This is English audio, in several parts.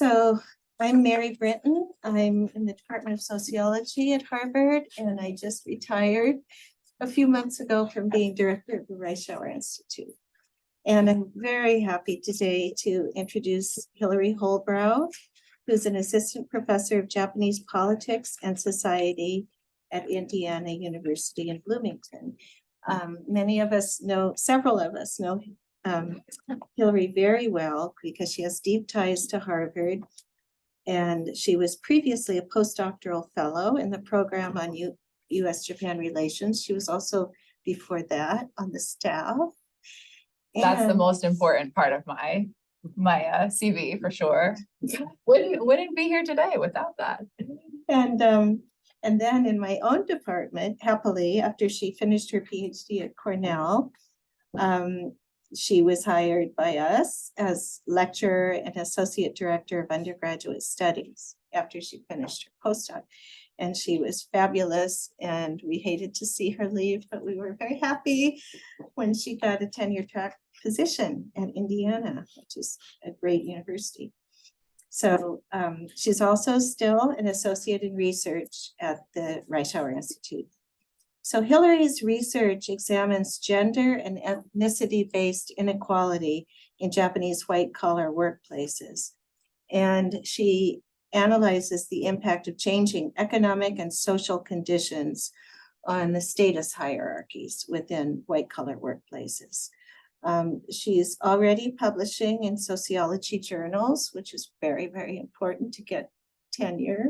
So I'm Mary Brinton. I'm in the Department of Sociology at Harvard, and I just retired a few months ago from being director of the Reischauer Institute. And I'm very happy today to introduce Hilary Holbrow, who's an assistant professor of Japanese politics and society at Indiana University in Bloomington. Several of us know Hilary very well because she has deep ties to Harvard. And she was previously a postdoctoral fellow in the program on U.S.-Japan relations. She was also, before that, on the staff. That's the most important part of my CV for sure. Wouldn't be here today without that. And then in my own department, happily, after she finished her PhD at Cornell, she was hired by us as lecturer and associate director of undergraduate studies after she finished her postdoc. And she was fabulous, and we hated to see her leave, but we were very happy when she got a tenure track position at Indiana, which is a great university. So she's also still an associate in research at the Reischauer Institute. So Hilary's research examines gender and ethnicity-based inequality in Japanese white-collar workplaces. And she analyzes the impact of changing economic and social conditions on the status hierarchies within white-collar workplaces. She's already publishing in sociology journals, which is very, very important to get tenure.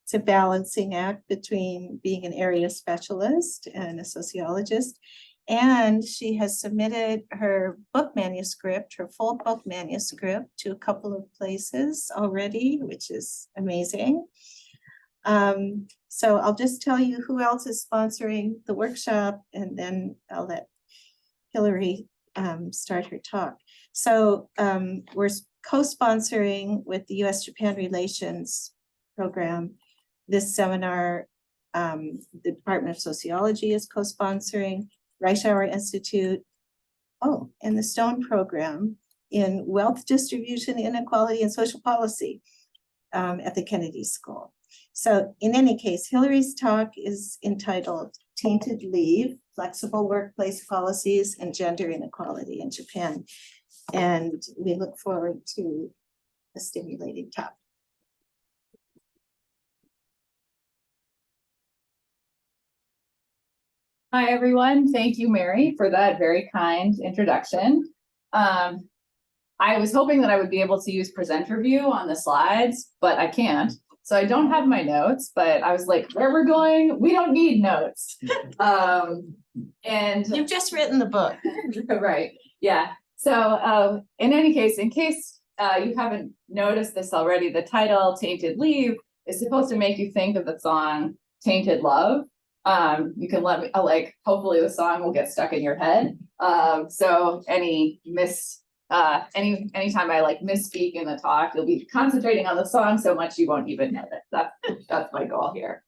It's a balancing act between being an area specialist and a sociologist. And she has submitted her book manuscript, her full book manuscript, to a couple of places already, which is amazing. So I'll just tell you who else is sponsoring the workshop, and then I'll let Hilary start her talk. So we're co-sponsoring with the U.S.-Japan Relations Program this seminar. The Department of Sociology is co-sponsoring, Reischauer Institute, and the Stone Program in Wealth Distribution, Inequality, and Social Policy at the Kennedy School. So in any case, Hilary's talk is entitled Tainted Leave, Flexible Workplace Policies and Gender Inequality in Japan. And we look forward to a stimulating talk. Hi, everyone. Thank you, Mary, for that very kind introduction. I was hoping that I would be able to use presenter view on the slides, but I can't. So I don't have my notes, but I was like, where we're going, we don't need notes. And You've just written the book. Right, yeah. So in any case, in case you haven't noticed this already, the title Tainted Leave is supposed to make you think of the song Tainted Love. You can let me, hopefully the song will get stuck in your head. So anytime I misspeak in the talk, you'll be concentrating on the song so much you won't even know it. That's my goal here.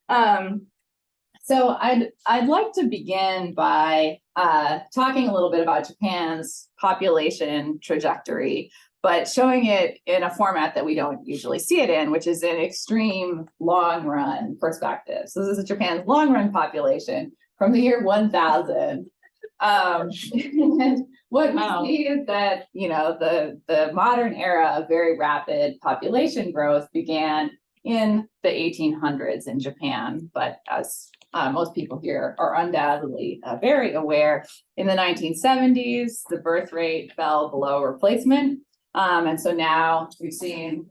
So I'd like to begin by talking a little bit about Japan's population trajectory, but showing it in a format that we don't usually see it in, which is an extreme long run perspective. So this is Japan's long run population from the year 1000. And what we see is that, the modern era of very rapid population growth began in the 1800s in Japan. But as most people here are undoubtedly very aware, in the 1970s, the birth rate fell below replacement. And so now we've seen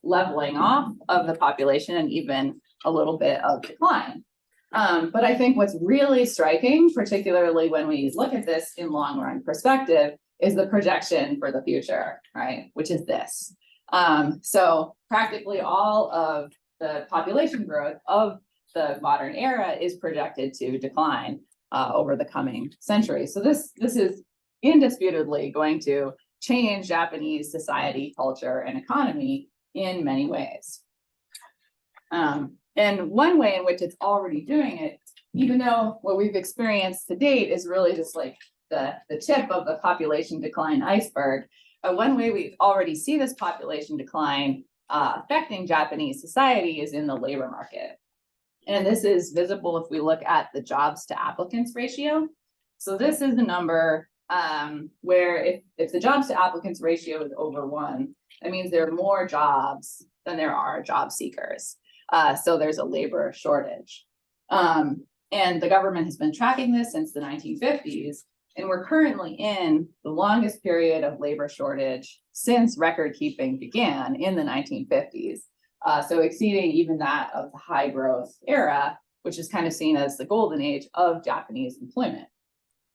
leveling off of the population and even a little bit of decline. But I think what's really striking, particularly when we look at this in long run perspective, is the projection for the future, right? Which is this. So practically all of the population growth of the modern era is projected to decline over the coming century. So this is indisputably going to change Japanese society, culture, and economy in many ways. And one way in which it's already doing it, even though what we've experienced to date is really just the tip of the population decline iceberg. One way we already see this population decline affecting Japanese society is in the labor market. And this is visible if we look at the jobs to applicants ratio. So this is the number where if the jobs to applicants ratio is over 1, that means there are more jobs than there are job seekers. So there's a labor shortage. And the government has been tracking this since the 1950s. And we're currently in the longest period of labor shortage since record keeping began in the 1950s. So exceeding even that of the high growth era, which is kind of seen as the golden age of Japanese employment.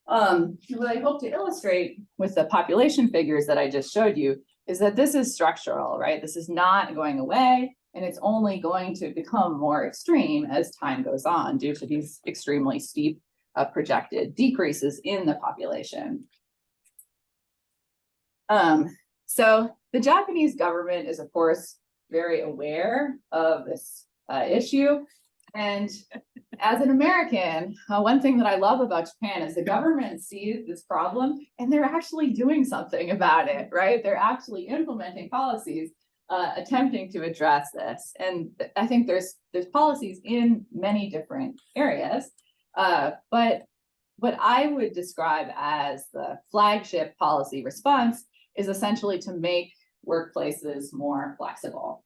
What I hope to illustrate with the population figures that I just showed you is that this is structural, right? This is not going away, and it's only going to become more extreme as time goes on due to these extremely steep projected decreases in the population. So the Japanese government is, of course, very aware of this issue. And as an American, one thing that I love about Japan is the government sees this problem and they're actually doing something about it, right? They're actually implementing policies attempting to address this. And I think there's policies in many different areas. But what I would describe as the flagship policy response is essentially to make workplaces more flexible.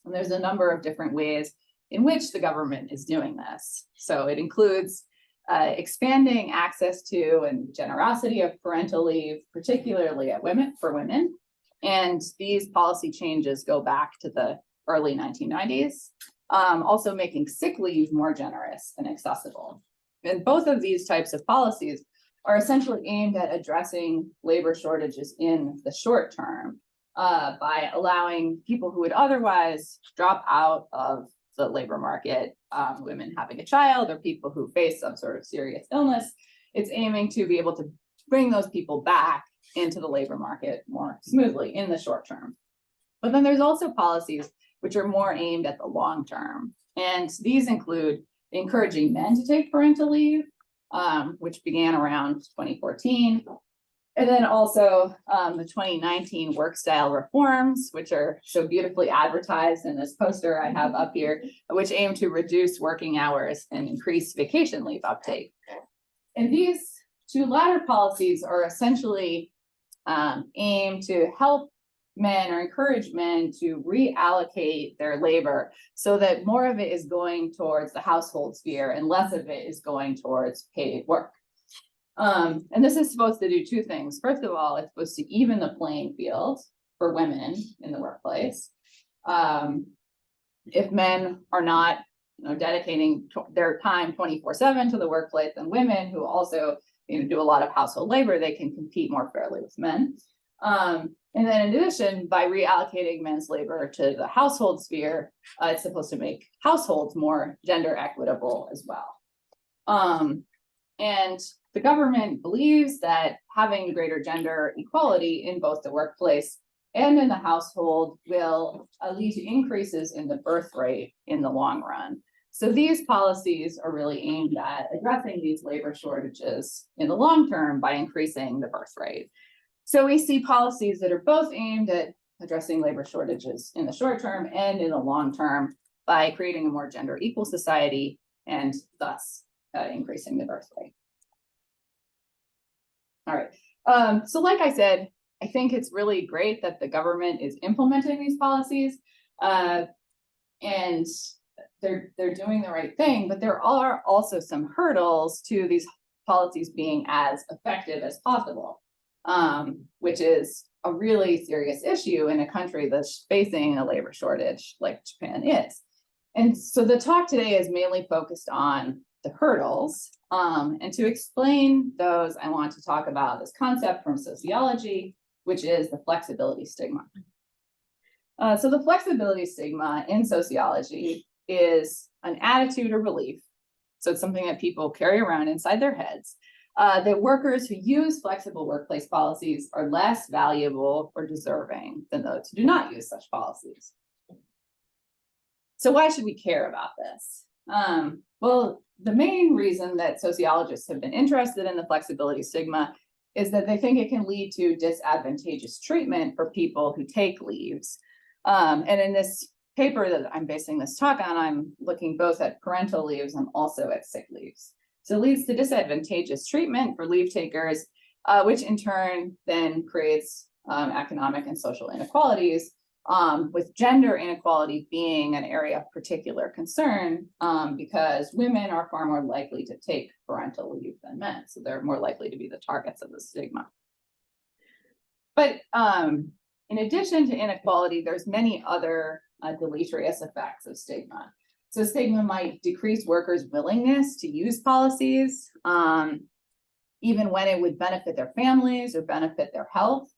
And there's a number of different ways in which the government is doing this. So it includes expanding access to and generosity of parental leave, particularly for women. And these policy changes go back to the early 1990s, also making sick leave more generous and accessible. And both of these types of policies are essentially aimed at addressing labor shortages in the short term by allowing people who would otherwise drop out of the labor market, women having a child or people who face some sort of serious illness. It's aiming to be able to bring those people back into the labor market more smoothly in the short term. But then there's also policies which are more aimed at the long term. And these include encouraging men to take parental leave, which began around 2014. And then also the 2019 work style reforms, which are so beautifully advertised in this poster I have up here, which aim to reduce working hours and increase vacation leave uptake. And these two latter policies are essentially aimed to help men or encourage men to reallocate their labor so that more of it is going towards the household sphere and less of it is going towards paid work. And this is supposed to do two things. First of all, it's supposed to even the playing field for women in the workplace. If men are not dedicating their time 24/7 to the workplace, then women who also do a lot of household labor, they can compete more fairly with men. And then in addition, by reallocating men's labor to the household sphere, it's supposed to make households more gender equitable as well. And the government believes that having greater gender equality in both the workplace and in the household will lead to increases in the birth rate in the long run. So these policies are really aimed at addressing these labor shortages in the long term by increasing the birth rate. So we see policies that are both aimed at addressing labor shortages in the short term and in the long term by creating a more gender equal society and thus increasing the birth rate. All right. So like I said, I think it's really great that the government is implementing these policies and they're doing the right thing, but there are also some hurdles to these policies being as effective as possible, which is a really serious issue in a country that's facing a labor shortage like Japan is. And so the talk today is mainly focused on the hurdles. And to explain those, I want to talk about this concept from sociology, which is the flexibility stigma. So the flexibility stigma in sociology is an attitude or belief. So it's something that people carry around inside their heads, that workers who use flexible workplace policies are less valuable or deserving than those who do not use such policies. So why should we care about this? Well, the main reason that sociologists have been interested in the flexibility stigma is that they think it can lead to disadvantageous treatment for people who take leaves. And in this paper that I'm basing this talk on, I'm looking both at parental leaves and also at sick leaves. So it leads to disadvantageous treatment for leave takers, which in turn then creates economic and social inequalities, with gender inequality being an area of particular concern, because women are far more likely to take parental leave than men. So they're more likely to be the targets of the stigma. But in addition to inequality, there's many other deleterious effects of stigma. So stigma might decrease workers' willingness to use policies, even when it would benefit their families or benefit their health.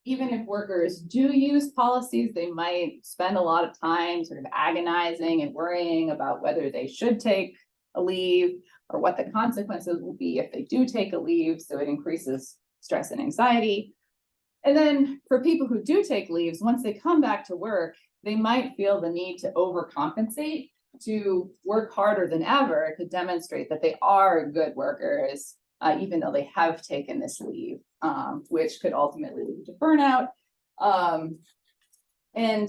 Even if workers do use policies, they might spend a lot of time sort of agonizing and worrying about whether they should take a leave or what the consequences will be if they do take a leave. So it increases stress and anxiety. And then for people who do take leaves, once they come back to work, they might feel the need to overcompensate, to work harder than ever to demonstrate that they are good workers, even though they have taken this leave, which could ultimately lead to burnout. And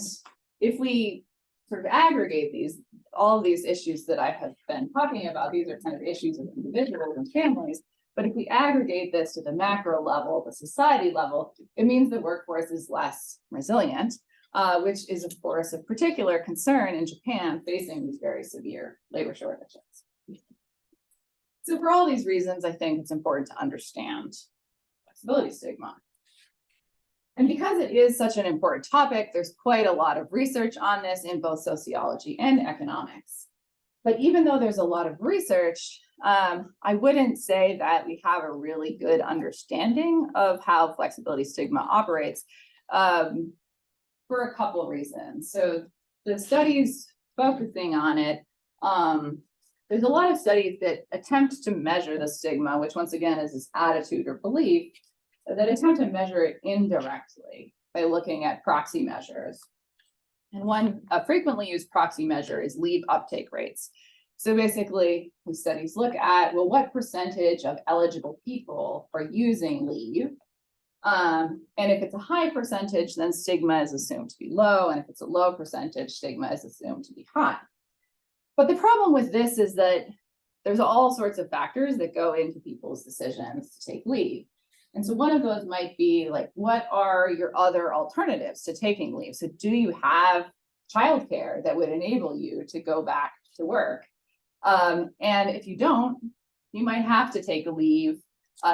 if we sort of aggregate all of these issues that I have been talking about, these are kind of issues of individuals and families. But if we aggregate this to the macro level, the society level, it means the workforce is less resilient, which is, of course, of particular concern in Japan facing these very severe labor shortages. So for all these reasons, I think it's important to understand flexibility stigma. And because it is such an important topic, there's quite a lot of research on this in both sociology and economics. But even though there's a lot of research, I wouldn't say that we have a really good understanding of how flexibility stigma operates, for a couple of reasons. So the studies focusing on it, there's a lot of studies that attempt to measure the stigma, which once again is this attitude or belief, that attempt to measure it indirectly by looking at proxy measures. And one frequently used proxy measure is leave uptake rates. So basically, the studies look at, well, what percentage of eligible people are using leave? And if it's a high percentage, then stigma is assumed to be low. And if it's a low percentage, stigma is assumed to be high. But the problem with this is that there's all sorts of factors that go into people's decisions to take leave. And so one of those might be like, what are your other alternatives to taking leave? So do you have childcare that would enable you to go back to work? And if you don't, you might have to take a leave,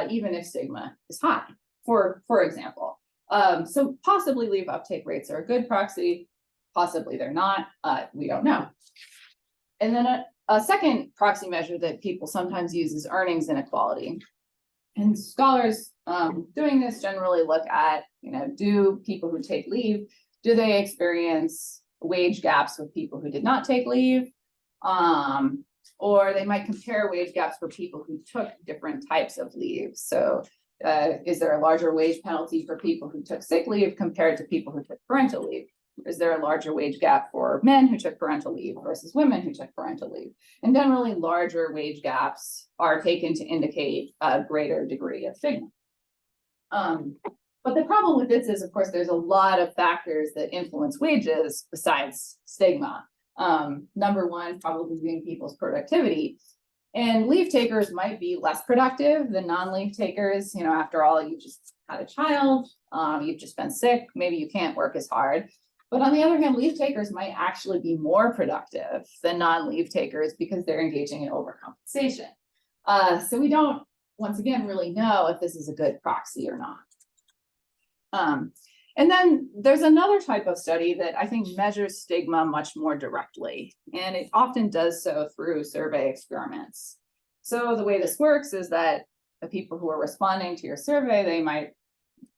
even if stigma is high, for example. So possibly leave uptake rates are a good proxy, possibly they're not, we don't know. And then a second proxy measure that people sometimes use is earnings inequality. And scholars doing this generally look at, do people who take leave, do they experience wage gaps with people who did not take leave? Or they might compare wage gaps for people who took different types of leave. So is there a larger wage penalty for people who took sick leave compared to people who took parental leave? Is there a larger wage gap for men who took parental leave versus women who took parental leave? And generally, larger wage gaps are taken to indicate a greater degree of stigma. But the problem with this is, of course, there's a lot of factors that influence wages besides stigma. Number one, probably being people's productivity. And leave takers might be less productive than non-leave takers. After all, you just had a child, you've just been sick, maybe you can't work as hard. But on the other hand, leave takers might actually be more productive than non-leave takers because they're engaging in overcompensation. So we don't, once again, really know if this is a good proxy or not. And then there's another type of study that I think measures stigma much more directly, and it often does so through survey experiments. So the way this works is that the people who are responding to your survey, they might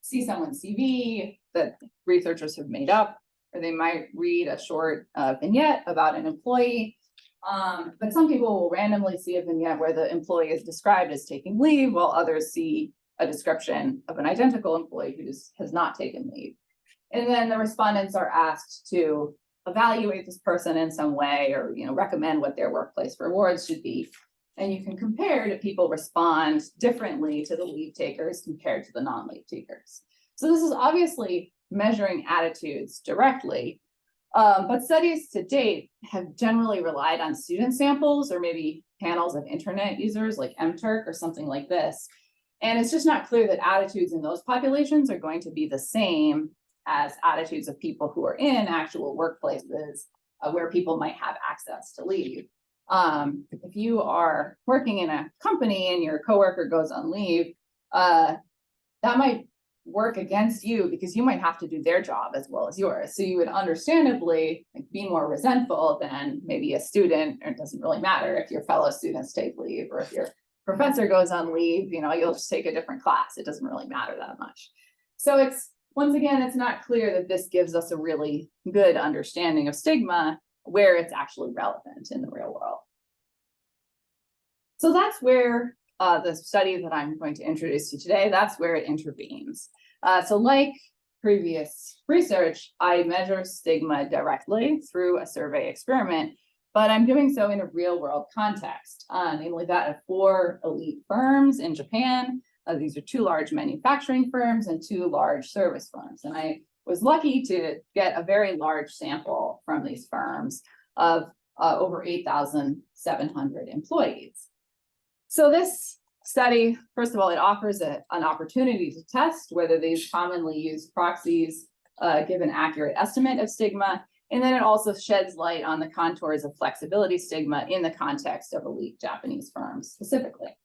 see someone's CV that researchers have made up, or they might read a short vignette about an employee. But some people will randomly see a vignette where the employee is described as taking leave, while others see a description of an identical employee who has not taken leave. And then the respondents are asked to evaluate this person in some way, or recommend what their workplace rewards should be. And you can compare, do people respond differently to the leave takers compared to the non-leave takers. So this is obviously measuring attitudes directly, but studies to date have generally relied on student samples or maybe panels of internet users like MTurk or something like this. And it's just not clear that attitudes in those populations are going to be the same as attitudes of people who are in actual workplaces where people might have access to leave. If you are working in a company and your coworker goes on leave, that might work against you because you might have to do their job as well as yours. So you would understandably be more resentful than maybe a student, or it doesn't really matter if your fellow students take leave or if your professor goes on leave, you'll just take a different class. It doesn't really matter that much. So once again, it's not clear that this gives us a really good understanding of stigma where it's actually relevant in the real world. So that's where the study that I'm going to introduce you today, that's where it intervenes. So like previous research, I measure stigma directly through a survey experiment, but I'm doing so in a real world context, namely that of 4 elite firms in Japan. These are 2 large manufacturing firms and 2 large service firms. And I was lucky to get a very large sample from these firms of over 8,700 employees. So this study, first of all, it offers an opportunity to test whether these commonly used proxies give an accurate estimate of stigma. And then it also sheds light on the contours of flexibility stigma in the context of elite Japanese firms specifically.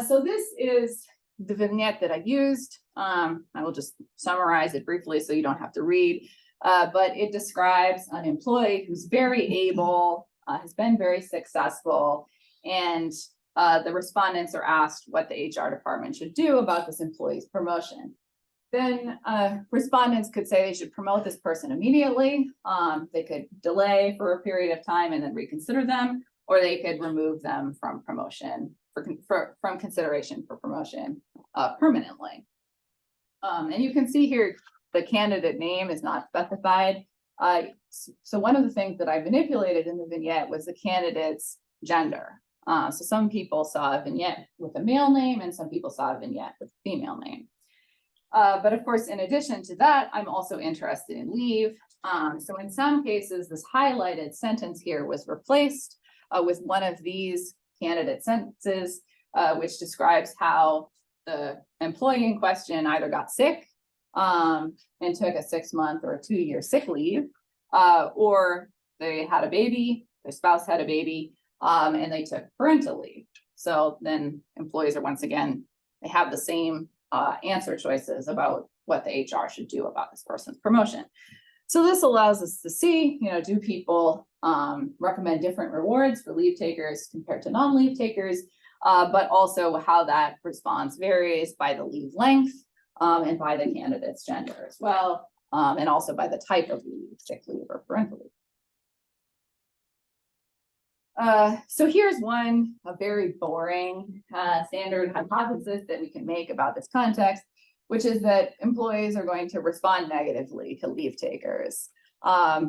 So this is the vignette that I used. I will just summarize it briefly so you don't have to read, but it describes an employee who's very able, has been very successful, and the respondents are asked what the HR department should do about this employee's promotion. Then respondents could say they should promote this person immediately. They could delay for a period of time and then reconsider them, or they could remove them from promotion, from consideration for promotion permanently. And you can see here the candidate name is not specified. So one of the things that I manipulated in the vignette was the candidate's gender. So some people saw a vignette with a male name and some people saw a vignette with a female name. But of course, in addition to that, I'm also interested in leave. So in some cases, this highlighted sentence here was replaced with one of these candidate sentences, which describes how the employee in question either got sick and took a 6-month or a 2-year sick leave, or they had a baby, their spouse had a baby, and they took parental leave. So then employees are once again, they have the same answer choices about what the HR should do about this person's promotion. So this allows us to see, do people recommend different rewards for leave takers compared to non-leave takers, but also how that response varies by the leave length and by the candidate's gender as well, and also by the type of leave, sick leave or parental leave. So here's a very boring standard hypothesis that we can make about this context, which is that employees are going to respond negatively to leave takers,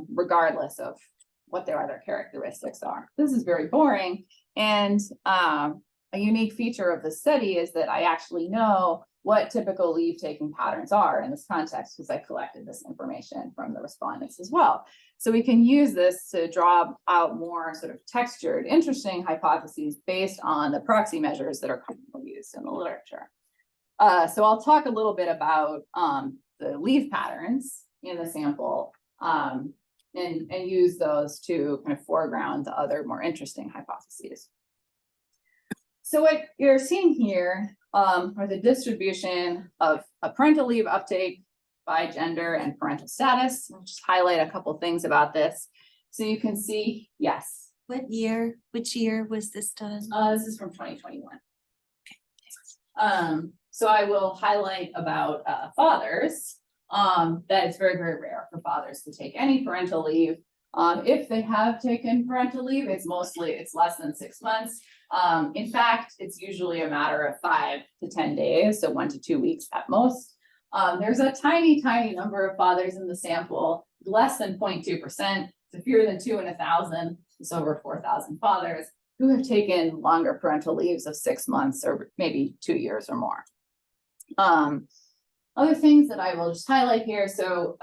regardless of what their other characteristics are. This is very boring. And a unique feature of the study is that I actually know what typical leave taking patterns are in this context because I collected this information from the respondents as well. So we can use this to draw out more sort of textured, interesting hypotheses based on the proxy measures that are commonly used in the literature. So I'll talk a little bit about the leave patterns in the sample and use those to kind of foreground the other more interesting hypotheses. So what you're seeing here are the distribution of a parental leave uptake by gender and parental status. I'll just highlight a couple things about this. So you can see, yes. Which year was this done? This is from 2021. So I will highlight about fathers. That it's very, very rare for fathers to take any parental leave. If they have taken parental leave, it's less than 6 months. In fact, it's usually a matter of 5 to 10 days, so 1 to 2 weeks at most. There's a tiny, tiny number of fathers in the sample, less than 0.2%, so fewer than 2 in 1,000, it's over 4,000 fathers who have taken longer parental leaves of 6 months or maybe 2 years or more. Other things that I will just highlight here. So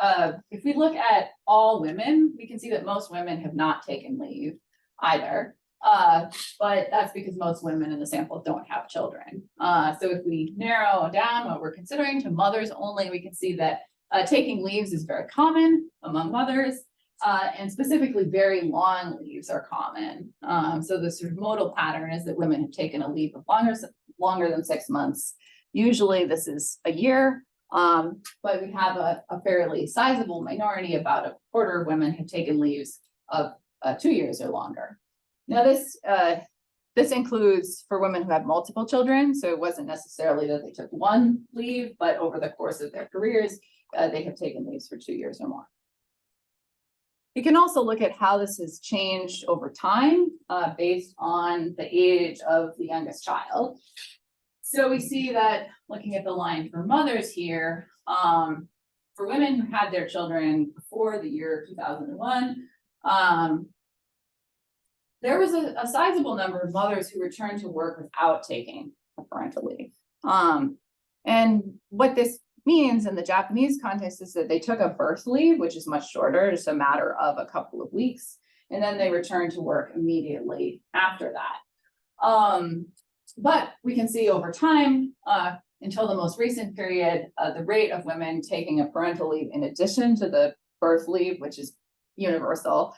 if we look at all women, we can see that most women have not taken leave either. But that's because most women in the sample don't have children. So if we narrow down what we're considering to mothers only, we can see that taking leaves is very common among mothers, and specifically very long leaves are common. So the sort of modal pattern is that women have taken a leave of longer than 6 months. Usually this is a year, but we have a fairly sizable minority, about a quarter of women have taken leaves of 2 years or longer. Now this includes for women who have multiple children, so it wasn't necessarily that they took one leave, but over the course of their careers, they have taken leaves for 2 years or more. You can also look at how this has changed over time based on the age of the youngest child. So we see that looking at the line for mothers here, for women who had their children before the year 2001, there was a sizable number of mothers who returned to work without taking a parental leave. And what this means in the Japanese context is that they took a birth leave, which is much shorter, just a matter of a couple of weeks, and then they returned to work immediately after that. But we can see over time, until the most recent period, the rate of women taking a parental leave in addition to the birth leave, which is universal,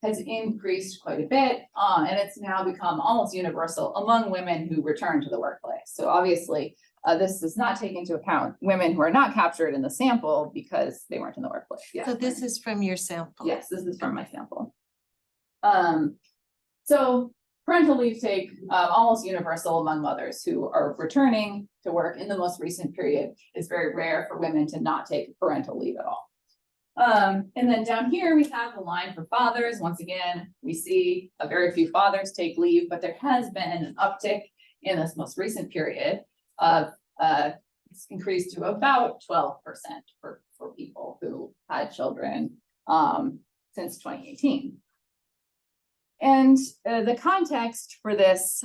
has increased quite a bit, and it's now become almost universal among women who return to the workplace. So obviously, this does not take into account women who are not captured in the sample because they weren't in the workplace. Yeah. So this is from your sample? Yes, this is from my sample. So parental leave take almost universal among mothers who are returning to work in the most recent period. It's very rare for women to not take parental leave at all. And then down here, we have the line for fathers. Once again, we see a very few fathers take leave, but there has been an uptick in this most recent period of it's increased to about 12% for people who had children since 2018. And the context for this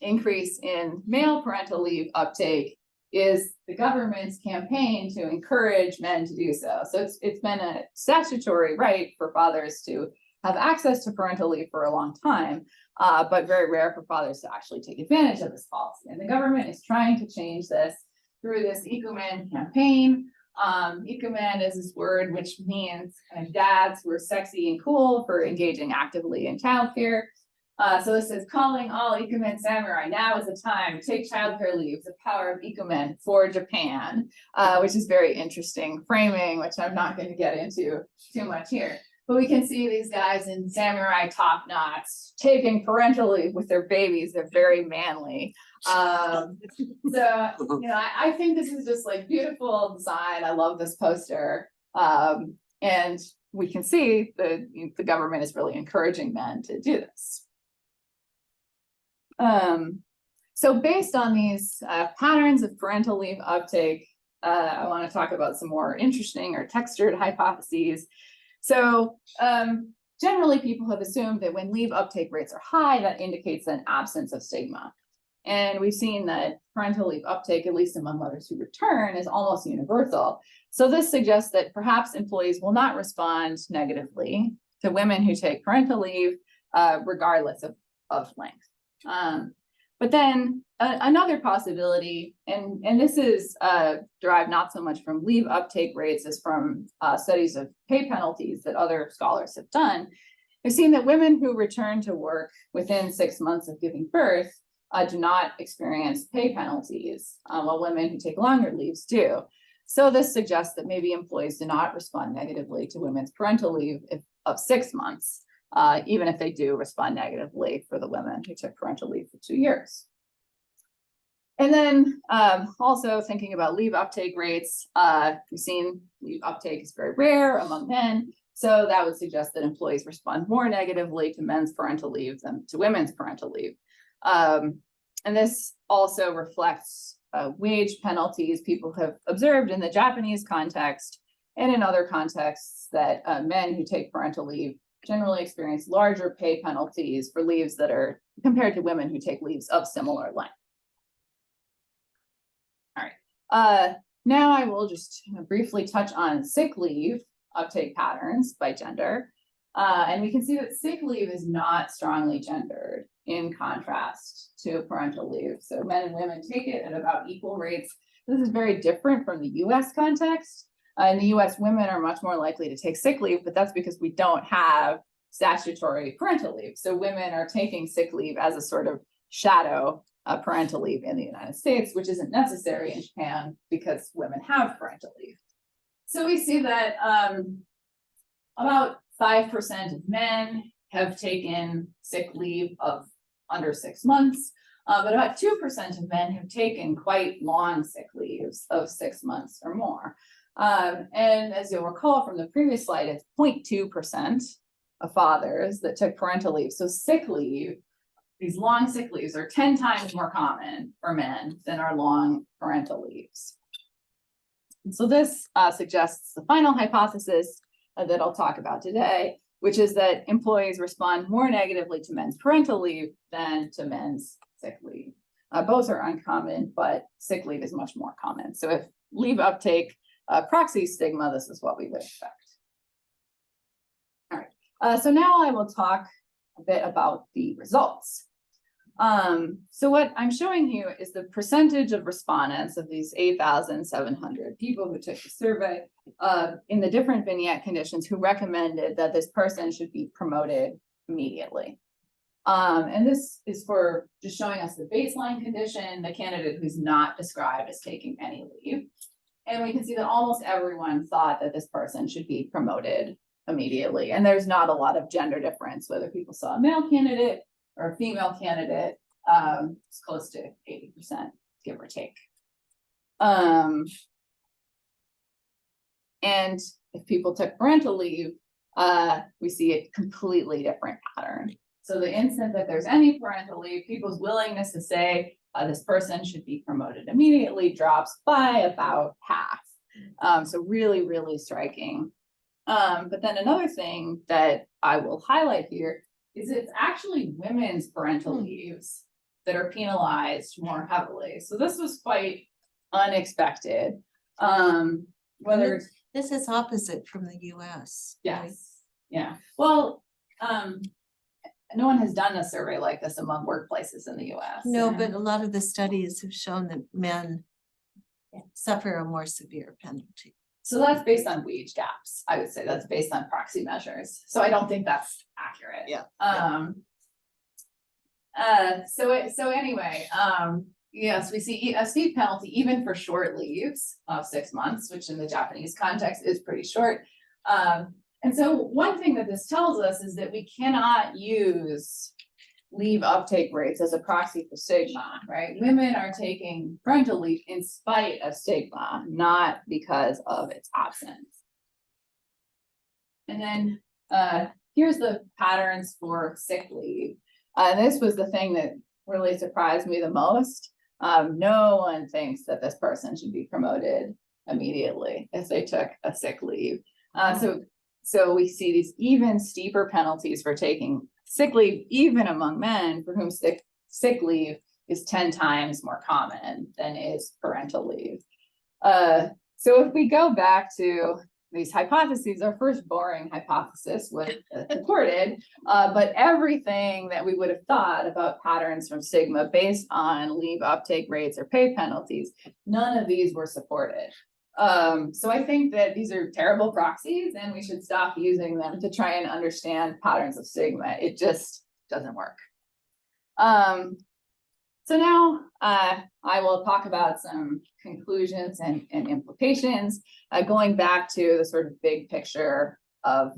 increase in male parental leave uptake is the government's campaign to encourage men to do so. So it's been a statutory right for fathers to have access to parental leave for a long time, but very rare for fathers to actually take advantage of this policy. And the government is trying to change this through this Ikumen campaign. Ikumen is this word which means kind of dads who are sexy and cool for engaging actively in childcare. So this is calling all Ikumen samurai. Now is the time to take childcare leave, the power of Ikumen for Japan, which is very interesting framing, which I'm not going to get into too much here. But we can see these guys in samurai top knots taking parental leave with their babies. They're very manly. So, I think this is just like beautiful design. I love this poster. And we can see that the government is really encouraging men to do this. So based on these patterns of parental leave uptake, I want to talk about some more interesting or textured hypotheses. So generally people have assumed that when leave uptake rates are high, that indicates an absence of stigma. And we've seen that parental leave uptake, at least among mothers who return, is almost universal. So this suggests that perhaps employees will not respond negatively to women who take parental leave, regardless of length. But then another possibility, and this is derived not so much from leave uptake rates as from studies of pay penalties that other scholars have done. We've seen that women who return to work within 6 months of giving birth do not experience pay penalties, while women who take longer leaves do. So this suggests that maybe employees do not respond negatively to women's parental leave of 6 months. Even if they do respond negatively for the women who took parental leave for 2 years. And then also thinking about leave uptake rates, we've seen leave uptake is very rare among men. So that would suggest that employees respond more negatively to men's parental leave than to women's parental leave. And this also reflects wage penalties people have observed in the Japanese context and in other contexts that men who take parental leave generally experience larger pay penalties for leaves that are compared to women who take leaves of similar length. All right, now I will just briefly touch on sick leave uptake patterns by gender. And we can see that sick leave is not strongly gendered in contrast to parental leave. So men and women take it at about equal rates. This is very different from the US context. In the US, women are much more likely to take sick leave, but that's because we don't have statutory parental leave. So women are taking sick leave as a sort of shadow parental leave in the United States, which isn't necessary in Japan because women have parental leave. So we see that about 5% of men have taken sick leave of under 6 months, but about 2% of men have taken quite long sick leaves of 6 months or more. And as you'll recall from the previous slide, it's 0.2% of fathers that took parental leave. So sick leave, these long sick leaves are 10 times more common for men than our long parental leaves. And so this suggests the final hypothesis that I'll talk about today, which is that employees respond more negatively to men's parental leave than to men's sick leave. Both are uncommon, but sick leave is much more common. So if leave uptake proxies stigma, this is what we would expect. All right, so now I will talk a bit about the results. So what I'm showing you is the percentage of respondents of these 8,700 people who took the survey in the different vignette conditions who recommended that this person should be promoted immediately. And this is for just showing us the baseline condition, the candidate who's not described as taking any leave. And we can see that almost everyone thought that this person should be promoted immediately. And there's not a lot of gender difference, whether people saw a male candidate or a female candidate. It's close to 80%, give or take. And if people took parental leave, we see a completely different pattern. So the instant that there's any parental leave, people's willingness to say this person should be promoted immediately drops by about half. So really, really striking. But then another thing that I will highlight here is it's actually women's parental leaves that are penalized more heavily. So this was quite unexpected. Whether This is opposite from the US. right? yes, yeah. Well, no one has done a survey like this among workplaces in the US. No, but a lot of the studies have shown that men suffer a more severe penalty. So that's based on wage gaps. I would say that's based on proxy measures. So I don't think that's accurate. Yeah. So anyway, yes, we see a steep penalty even for short leaves of 6 months, which in the Japanese context is pretty short. And so one thing that this tells us is that we cannot use leave uptake rates as a proxy for stigma, right? Women are taking parental leave in spite of stigma, not because of its absence. And then here's the patterns for sick leave. This was the thing that really surprised me the most. No one thinks that this person should be promoted immediately if they took a sick leave. So we see these even steeper penalties for taking sick leave, even among men for whom sick leave is 10 times more common than is parental leave. So if we go back to these hypotheses, our first boring hypothesis was supported, but everything that we would have thought about patterns from stigma based on leave uptake rates or pay penalties, none of these were supported. So I think that these are terrible proxies and we should stop using them to try and understand patterns of stigma. It just doesn't work. So now I will talk about some conclusions and implications, going back to the sort of big picture of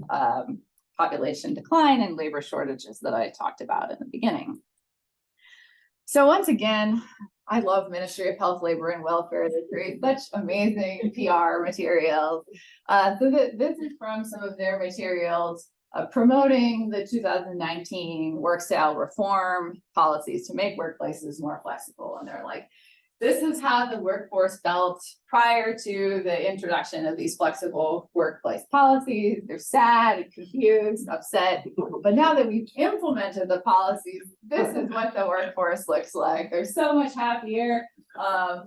population decline and labor shortages that I talked about in the beginning. So once again, I love Ministry of Health, Labor, and Welfare. They create such amazing PR materials. This is from some of their materials promoting the 2019 work style reform policies to make workplaces more flexible. And they're like, this is how the workforce felt prior to the introduction of these flexible workplace policies. They're sad, confused, upset. But now that we've implemented the policies, this is what the workforce looks like. They're so much happier,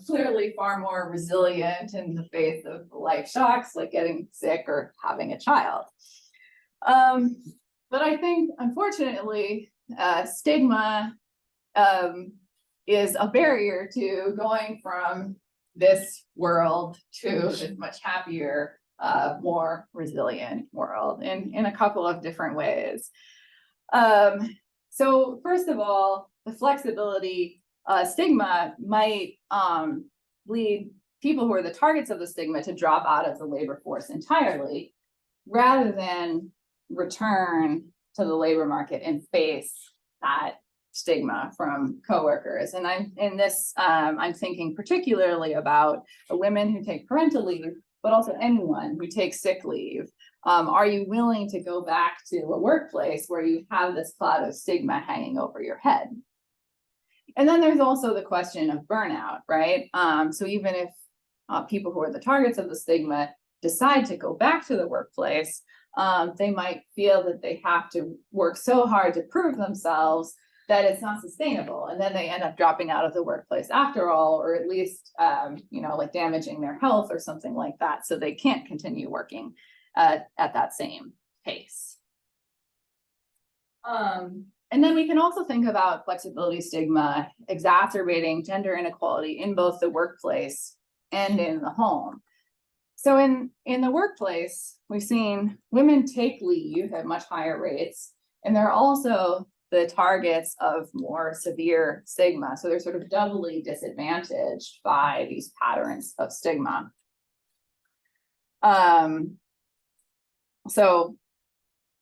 clearly far more resilient in the face of life shocks like getting sick or having a child. But I think, unfortunately, stigma is a barrier to going from this world to this much happier, more resilient world in a couple of different ways. So first of all, the flexibility stigma might lead people who are the targets of the stigma to drop out of the labor force entirely, rather than return to the labor market and face that stigma from coworkers. And I'm thinking particularly about women who take parental leave, but also anyone who takes sick leave. Are you willing to go back to a workplace where you have this cloud of stigma hanging over your head? And then there's also the question of burnout, right? So even if people who are the targets of the stigma decide to go back to the workplace, they might feel that they have to work so hard to prove themselves that it's not sustainable. And then they end up dropping out of the workplace after all, or at least, like damaging their health or something like that. So they can't continue working at that same pace. And then we can also think about flexibility stigma exacerbating gender inequality in both the workplace and in the home. So in the workplace, we've seen women take leave at much higher rates, and they're also the targets of more severe stigma. So they're sort of doubly disadvantaged by these patterns of stigma. So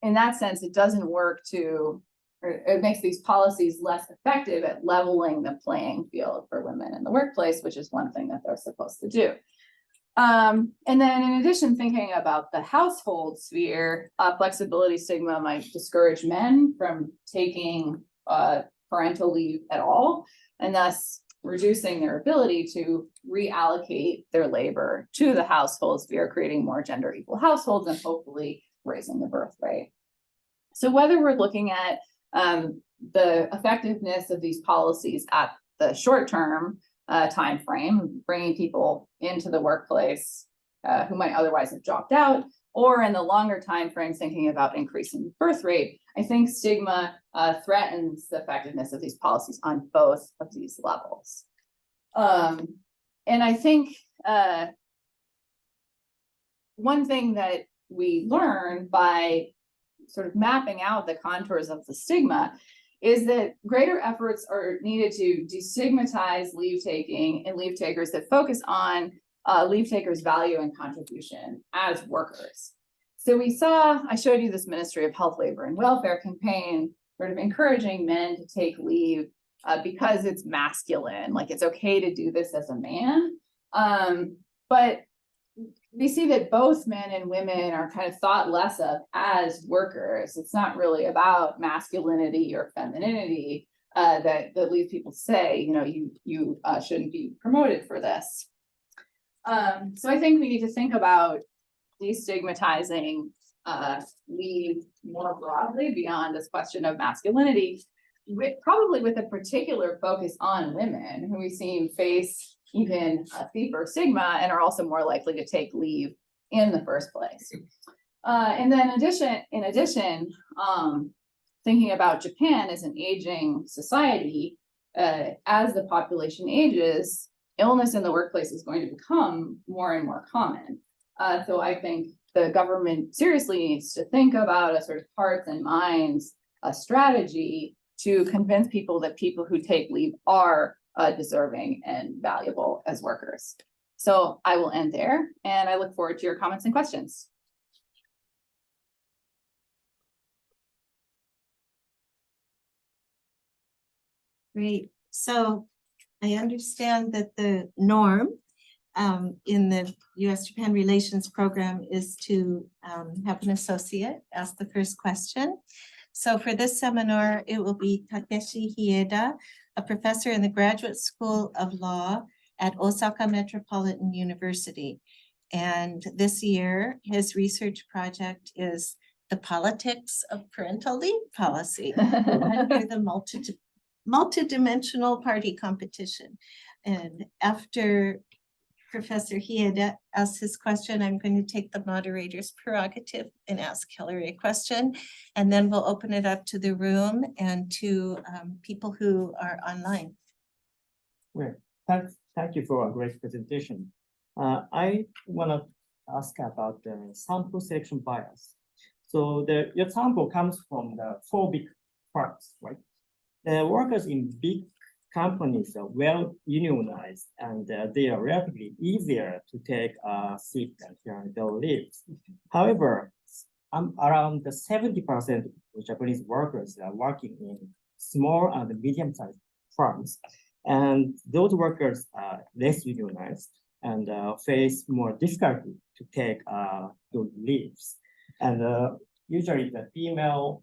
in that sense, it doesn't work or it makes these policies less effective at leveling the playing field for women in the workplace, which is one thing that they're supposed to do. And then in addition, thinking about the household sphere, flexibility stigma might discourage men from taking parental leave at all, and thus reducing their ability to reallocate their labor to the household sphere, creating more gender equal households and hopefully raising the birth rate. So whether we're looking at the effectiveness of these policies at the short term time frame, bringing people into the workplace who might otherwise have dropped out, or in the longer time frame, thinking about increasing the birth rate, I think stigma threatens the effectiveness of these policies on both of these levels. And I think one thing that we learn by sort of mapping out the contours of the stigma is that greater efforts are needed to destigmatize leave taking and leave takers that focus on leave takers' value and contribution as workers. So I showed you this Ministry of Health, Labor, and Welfare campaign sort of encouraging men to take leave because it's masculine, like it's okay to do this as a man. But we see that both men and women are kind of thought less of as workers. It's not really about masculinity or femininity that leads people to say, you shouldn't be promoted for this. So I think we need to think about destigmatizing leave more broadly beyond this question of masculinity, probably with a particular focus on women who we've seen face even a deeper stigma and are also more likely to take leave in the first place. And then in addition, thinking about Japan as an aging society, as the population ages, illness in the workplace is going to become more and more common. So I think the government seriously needs to think about a sort of hearts and minds strategy to convince people that people who take leave are deserving and valuable as workers. So I will end there, and I look forward to your comments and questions. Great. So I understand that the norm in the US-Japan Relations Program is to have an associate ask the first question. So for this seminar, it will be Takeshi Hieda, a professor in the Graduate School of Law at Osaka Metropolitan University. And this year, his research project is the politics of parental leave policy under the multidimensional party competition. And after Professor Hieda asks his question, I'm going to take the moderator's prerogative and ask Hilary a question. And then we'll open it up to the room and to people who are online. Great. Thank you for a great presentation. I want to ask about the sample selection bias. So your sample comes from the 4 big firms, right? The workers in big companies are well unionized, and they are relatively easier to take sick and parental leaves. However, around 70% of Japanese workers are working in small and medium-sized firms, and those workers are less unionized and face more difficulty to take those leaves. And usually the female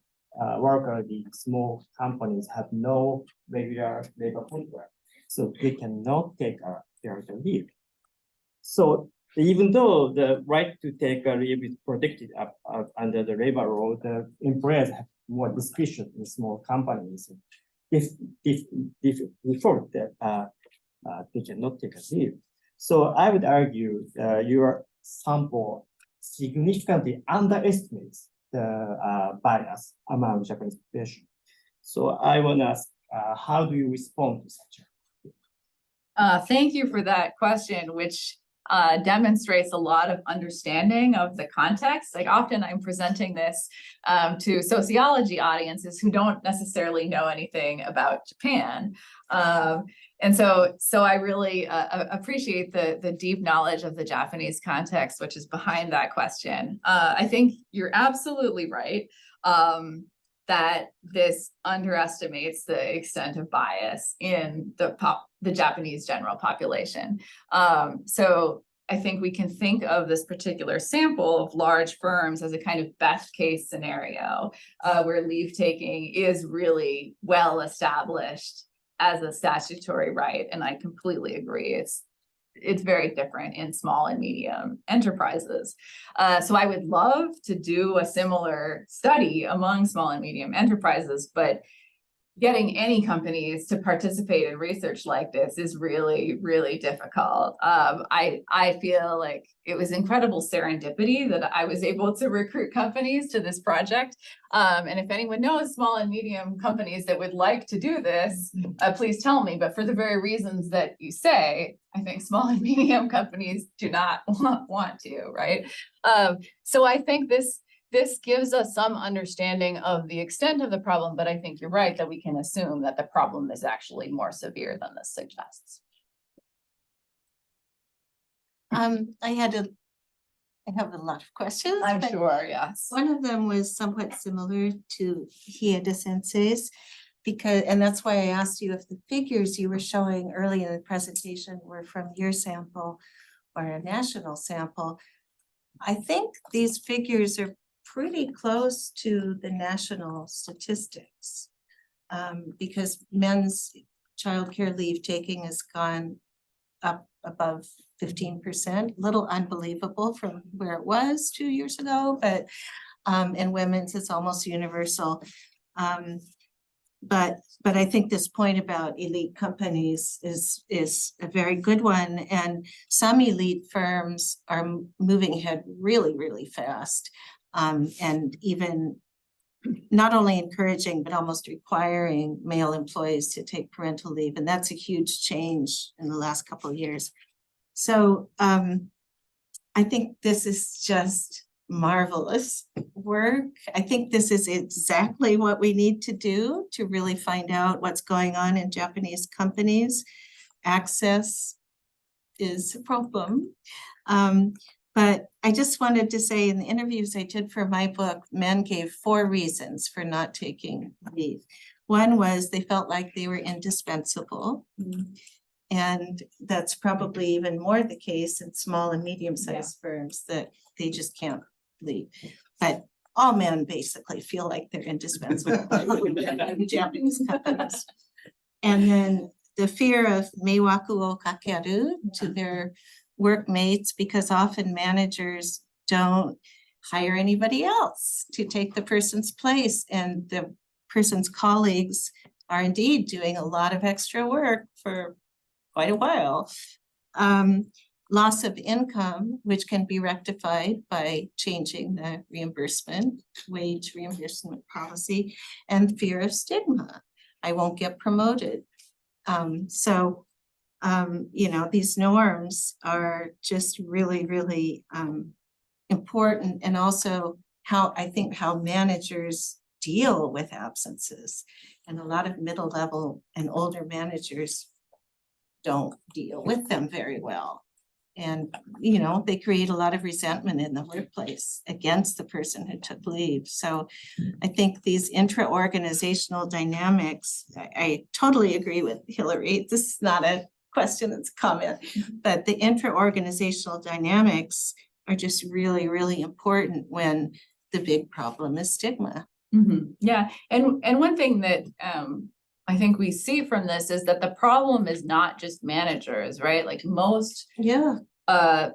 workers in small companies have no regular labor contract, so they cannot take a parental leave. So even though the right to take a leave is protected under the labor law, the employers have more discretion in small companies. If default that they cannot take a leave. So I would argue your sample significantly underestimates the bias among Japanese population. So I want to ask, how do you respond to such Thank you for that question, which demonstrates a lot of understanding of the context. Like often I'm presenting this to sociology audiences who don't necessarily know anything about Japan. And so I really appreciate the deep knowledge of the Japanese context, which is behind that question. I think you're absolutely right that this underestimates the extent of bias in the Japanese general population. So I think we can think of this particular sample of large firms as a kind of best case scenario where leave taking is really well established as a statutory right. And I completely agree. It's very different in small and medium enterprises. So I would love to do a similar study among small and medium enterprises, but getting any companies to participate in research like this is really, really difficult. I feel like it was incredible serendipity that I was able to recruit companies to this project. And if anyone knows small and medium companies that would like to do this, please tell me. But for the very reasons that you say, I think small and medium companies do not want to, right? So I think this gives us some understanding of the extent of the problem, but I think you're right that we can assume that the problem is actually more severe than this suggests. I have a lot of questions. I'm but sure, yes. One of them was somewhat similar to Hieda Sensei's, and that's why I asked you if the figures you were showing early in the presentation were from your sample or a national sample. I think these figures are pretty close to the national statistics because men's childcare leave taking has gone up above 15%, little unbelievable from where it was 2 years ago, but and women's is almost universal. But I think this point about elite companies is a very good one, and some elite firms are moving ahead really, really fast. And even not only encouraging, but almost requiring male employees to take parental leave. And that's a huge change in the last couple of years. So I think this is just marvelous work. I think this is exactly what we need to do to really find out what's going on in Japanese companies. Access is a problem. But I just wanted to say in the interviews I did for my book, men gave 4 reasons for not taking leave. One was they felt like they were indispensable. And that's probably even more the case in small and medium-sized firms, that they just can't leave. But all men basically feel like they're indispensable in Japanese companies. And then the fear of meiwaku o kakeru to their workmates, because often managers don't hire anybody else to take the person's place, and the person's colleagues are indeed doing a lot of extra work for quite a while. Loss of income, which can be rectified by changing the wage reimbursement policy, and fear of stigma. I won't get promoted. These norms are just really, really important, and also how managers deal with absences. And a lot of middle level and older managers don't deal with them very well. And, they create a lot of resentment in the workplace against the person who took leave. So I think these intra-organizational dynamics, I totally agree with Hilary. This is not a question, it's a comment, but the intra-organizational dynamics are just really, really important when the big problem is stigma. Yeah, and one thing that I think we see from this is that the problem is not just managers, right? Like most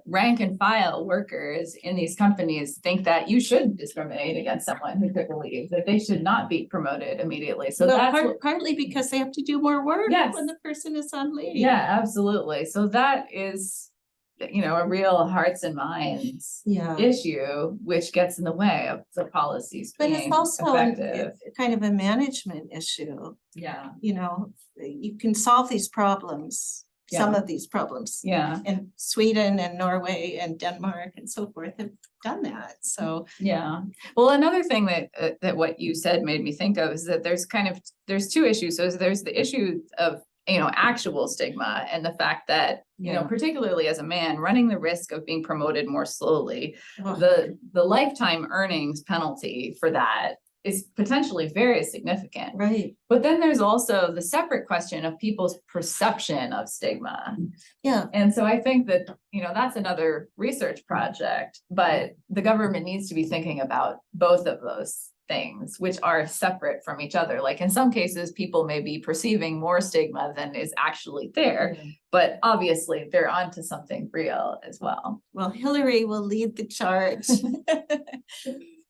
rank and file workers in these companies think that you should discriminate against someone who took a leave, that they should not be promoted immediately. So that's partly because they have to do more work when the person is on leave. Yeah, absolutely. So that is, a real hearts and minds issue, which gets in the way of the policies But being it's also effective. kind of a management issue. Yeah. You can solve these problems, some of these problems. Yeah. And Sweden and Norway and Denmark and so forth have done that. So yeah. Well, another thing that what you said made me think of is that there's two issues. So there's the issue of actual stigma, and the fact that particularly as a man, running the risk of being promoted more slowly, the lifetime earnings penalty for that is potentially very significant. Right. But then there's also the separate question of people's perception of stigma. Yeah. And so I think that, that's another research project, but the government needs to be thinking about both of those things, which are separate from each other. Like in some cases, people may be perceiving more stigma than is actually there, but obviously they're onto something real as well. Well, Hilary will lead the charge.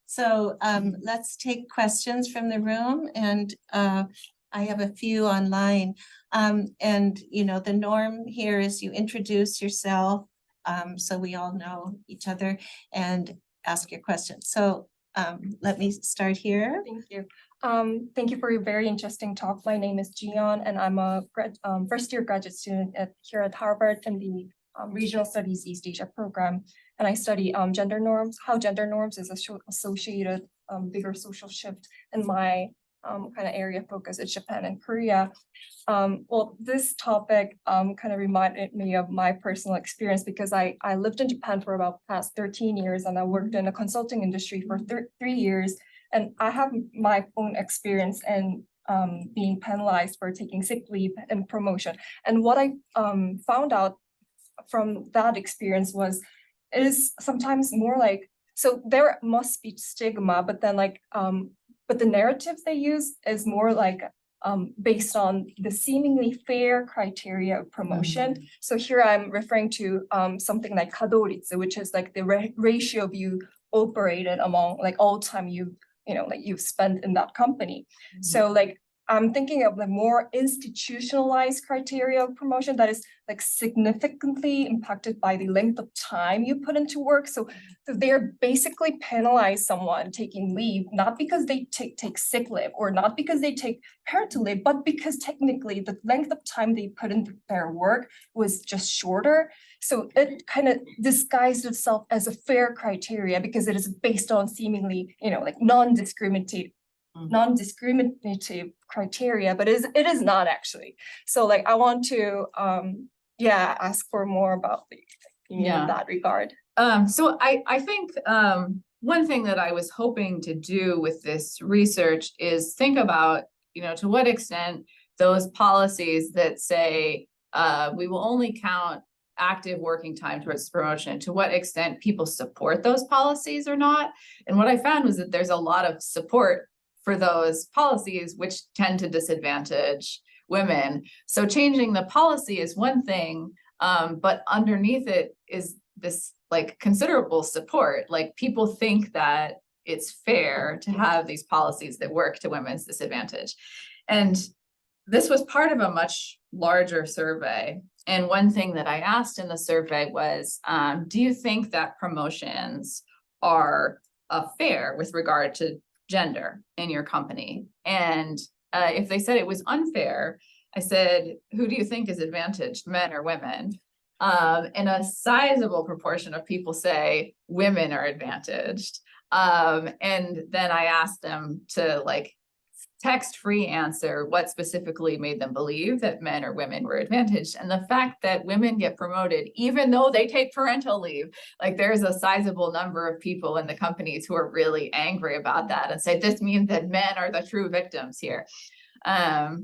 So let's take questions from the room, and I have a few online. The norm here is you introduce yourself, so we all know each other, and ask your question. So let me start here. Thank you. Thank you for your very interesting talk. My name is Jiyeon, and I'm a first year graduate student here at Harvard in the Regional Studies East Asia program. And I study gender norms, how gender norms is associated bigger social shift in my kind of area of focus is Japan and Korea. Well, this topic kind of reminded me of my personal experience, because I lived in Japan for about past 13 years, and I worked in the consulting industry for 3 years. And I have my own experience in being penalized for taking sick leave and promotion. And what I found out from that experience was, it is sometimes more like, so there must be stigma, but then but the narratives they use is more like based on the seemingly fair criteria of promotion. So here I'm referring to something like kadoritsu, which is like the ratio of you operated among like all time you've spent in that company. So like I'm thinking of the more institutionalized criteria of promotion that is like significantly impacted by the length of time you put into work. So they're basically penalize someone taking leave, not because they take sick leave or not because they take parental leave, but because technically the length of time they put into their work was just shorter. So it kind of disguised itself as a fair criteria because it is based on seemingly, like non-discriminative criteria, but it is not actually. So like I want to ask for more about in that regard. So I think one thing that I was hoping to do with this research is think about, to what extent those policies that say we will only count active working time towards promotion, to what extent people support those policies or not. And what I found was that there's a lot of support for those policies, which tend to disadvantage women. So changing the policy is one thing, but underneath it is this like considerable support. Like people think that it's fair to have these policies that work to women's disadvantage. And this was part of a much larger survey. And one thing that I asked in the survey was, do you think that promotions are fair with regard to gender in your company? And if they said it was unfair, I said, who do you think is advantaged, men or women? And a sizable proportion of people say women are advantaged. And then I asked them to like text-free answer what specifically made them believe that men or women were advantaged. And the fact that women get promoted, even though they take parental leave, like there's a sizable number of people in the companies who are really angry about that and say, this means that men are the true victims here. I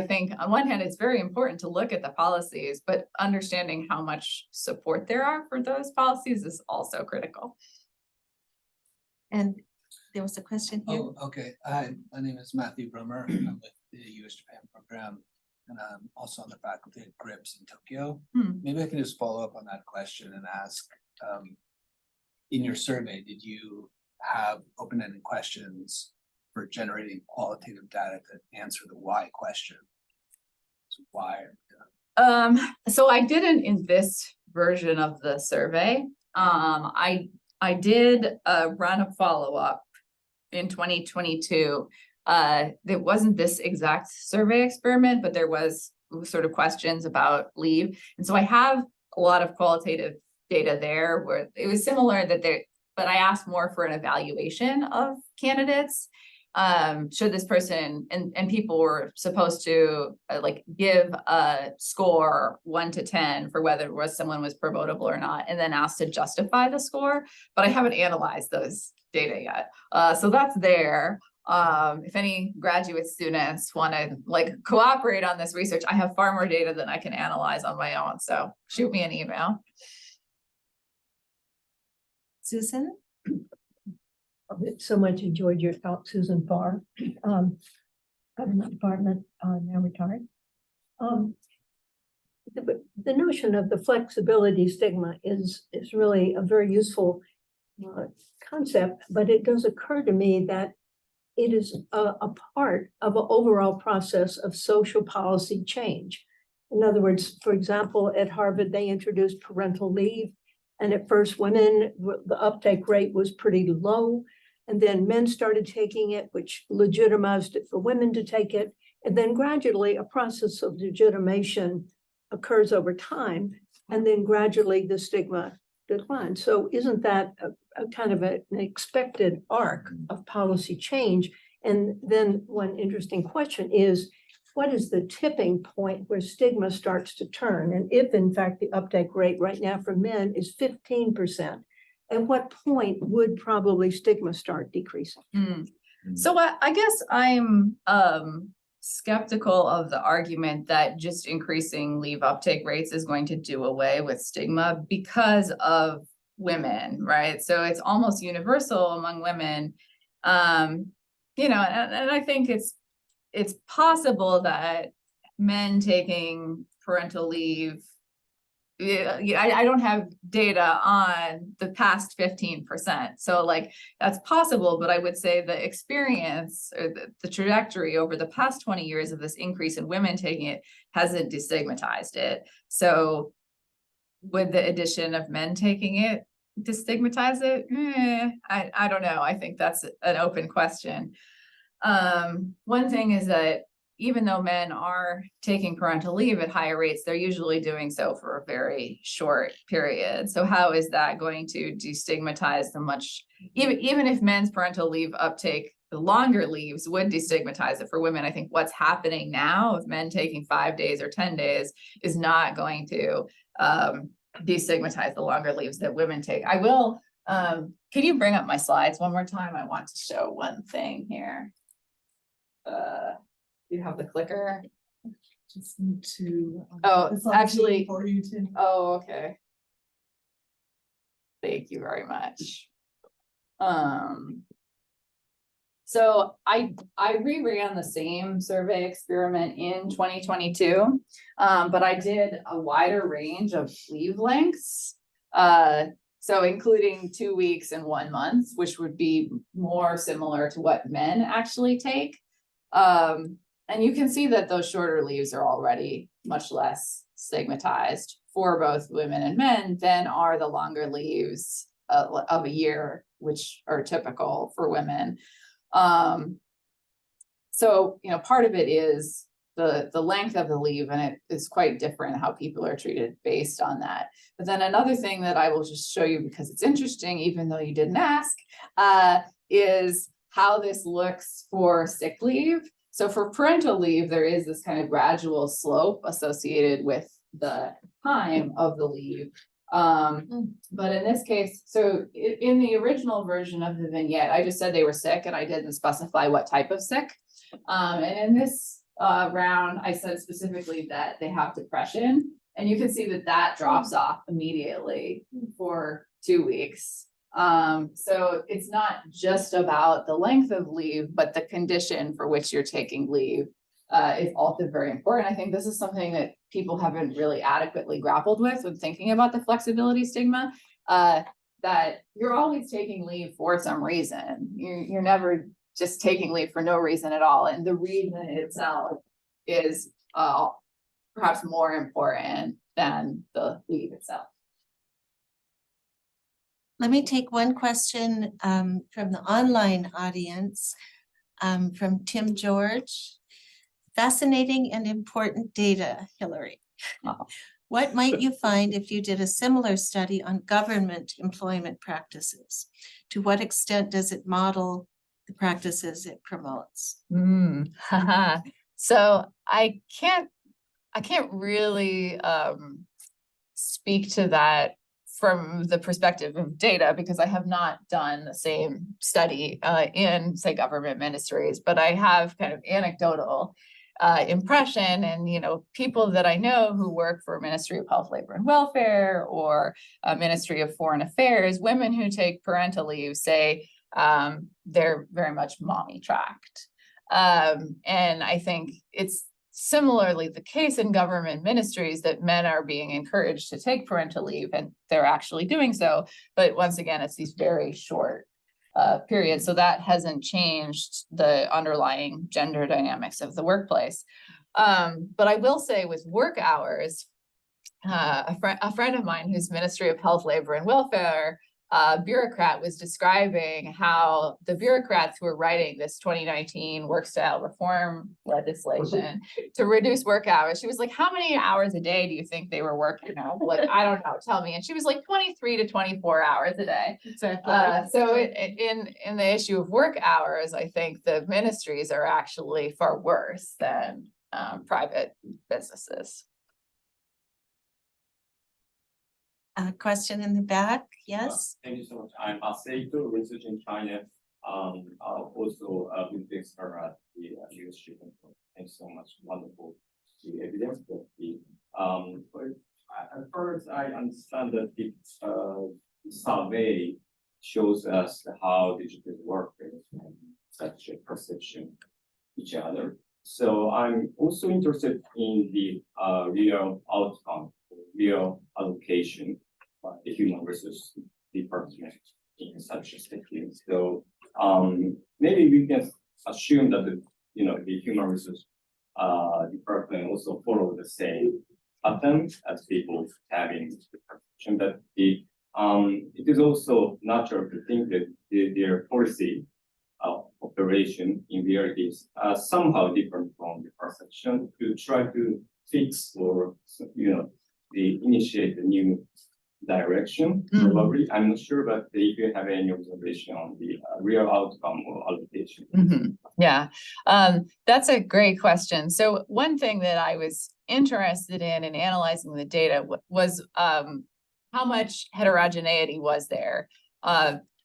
think on one hand, it's very important to look at the policies, but understanding how much support there are for those policies is also critical. And there was a question here. Oh, okay. Hi, my name is Matthew Brummer. I'm with the US Japan program, and I'm also on the faculty at GRIPS in Tokyo. Maybe I can just follow up on that question and ask, in your survey, did you have open-ended questions for generating qualitative data to answer the why question? So why? So I didn't in this version of the survey. I did run a follow-up in 2022. It wasn't this exact survey experiment, but there was sort of questions about leave. And so I have a lot of qualitative data there where it was similar but I asked more for an evaluation of candidates. Should this person, and people were supposed to like give a score 1 to 10 for whether someone was promotable or not, and then asked to justify the score, but I haven't analyzed those data yet. So that's there. If any graduate students want to like cooperate on this research, I have far more data than I can analyze on my own. So shoot me an email. Susan? I've so much enjoyed your talk, Susan Farr, government department, now retired. The notion of the flexibility stigma is really a very useful concept, but it does occur to me that it is a part of an overall process of social policy change. In other words, for example, at Harvard, they introduced parental leave. And at first, women, the uptake rate was pretty low. And then men started taking it, which legitimized it for women to take it. And then gradually, a process of legitimation occurs over time. And then gradually, the stigma declines. So isn't that a kind of an expected arc of policy change? And then one interesting question is, what is the tipping point where stigma starts to turn? And if in fact the uptake rate right now for men is 15%, at what point would probably stigma start decreasing? So I guess I'm skeptical of the argument that just increasing leave uptake rates is going to do away with stigma because of women, right? So it's almost universal among women. And I think it's possible that men taking parental leave, I don't have data on the past 15%. So like that's possible, but I would say the experience or the trajectory over the past 20 years of this increase in women taking it hasn't destigmatized it. So would the addition of men taking it destigmatize it? I don't know. I think that's an open question. One thing is that even though men are taking parental leave at higher rates, they're usually doing so for a very short period. So how is that going to destigmatize the much, even if men's parental leave uptake, the longer leaves would destigmatize it for women? I think what's happening now of men taking 5 days or 10 days is not going to destigmatize the longer leaves that women take. I will, can you bring up my slides one more time? I want to show one thing here. You have the clicker? Just need to. Oh, it's on actually- tape for you to. Oh, okay. Thank you very much. So I reran the same survey experiment in 2022, but I did a wider range of leave lengths. So including 2 weeks and 1 month, which would be more similar to what men actually take. And you can see that those shorter leaves are already much less stigmatized for both women and men than are the longer leaves of a year, which are typical for women. So, you know, part of it is the length of the leave, and it is quite different how people are treated based on that. But then another thing that I will just show you because it's interesting, even though you didn't ask, is how this looks for sick leave. So for parental leave, there is this kind of gradual slope associated with the time of the leave. But in this case, so in the original version of the vignette, I just said they were sick and I didn't specify what type of sick. And in this round, I said specifically that they have depression, and you can see that that drops off immediately for 2 weeks. So it's not just about the length of leave, but the condition for which you're taking leave is also very important. I think this is something that people haven't really adequately grappled with when thinking about the flexibility stigma, that you're always taking leave for some reason. You're never just taking leave for no reason at all. And the reason itself is perhaps more important than the leave itself. Let me take one question from the online audience from Tim George. Fascinating and important data, Hilary. What might you find if you did a similar study on government employment practices? To what extent does it model the practices it promotes? So I can't really speak to that from the perspective of data, because I have not done the same study in, say, government ministries, but I have kind of anecdotal impression, and you know, people that I know who work for Ministry of Health, Labor and Welfare or Ministry of Foreign Affairs, women who take parental leave say they're very much mommy tracked. And I think it's similarly the case in government ministries that men are being encouraged to take parental leave, and they're actually doing so. But once again, it's these very short periods. So that hasn't changed the underlying gender dynamics of the workplace. But I will say with work hours, a friend of mine who's Ministry of Health, Labor and Welfare bureaucrat was describing how the bureaucrats who were writing this 2019 work style reform legislation to reduce work hours. She was like, how many hours a day do you think they were working now? Like, I don't know, tell me. And she was like 23 to 24 hours a day. Exactly. So in the issue of work hours, I think the ministries are actually far worse than private businesses. A question in the back, yes? Thank you so much. I'm Seito, research in China. Also been expert at the US shipping. Thanks so much. Wonderful the evidence that the at first I understand that the survey shows us how digital work and such a perception each other. So I'm also interested in the real outcome, real allocation by the human resource department in such a setting. So maybe we can assume that the human resource department also follow the same pattern as people having the perception that it is also natural to think that their policy operation in reality is somehow different from the perception, to try to fix or initiate a new direction. Probably, I'm not sure, but if you have any observation on the real outcome or allocation. Yeah, that's a great question. So one thing that I was interested in analyzing the data was how much heterogeneity was there.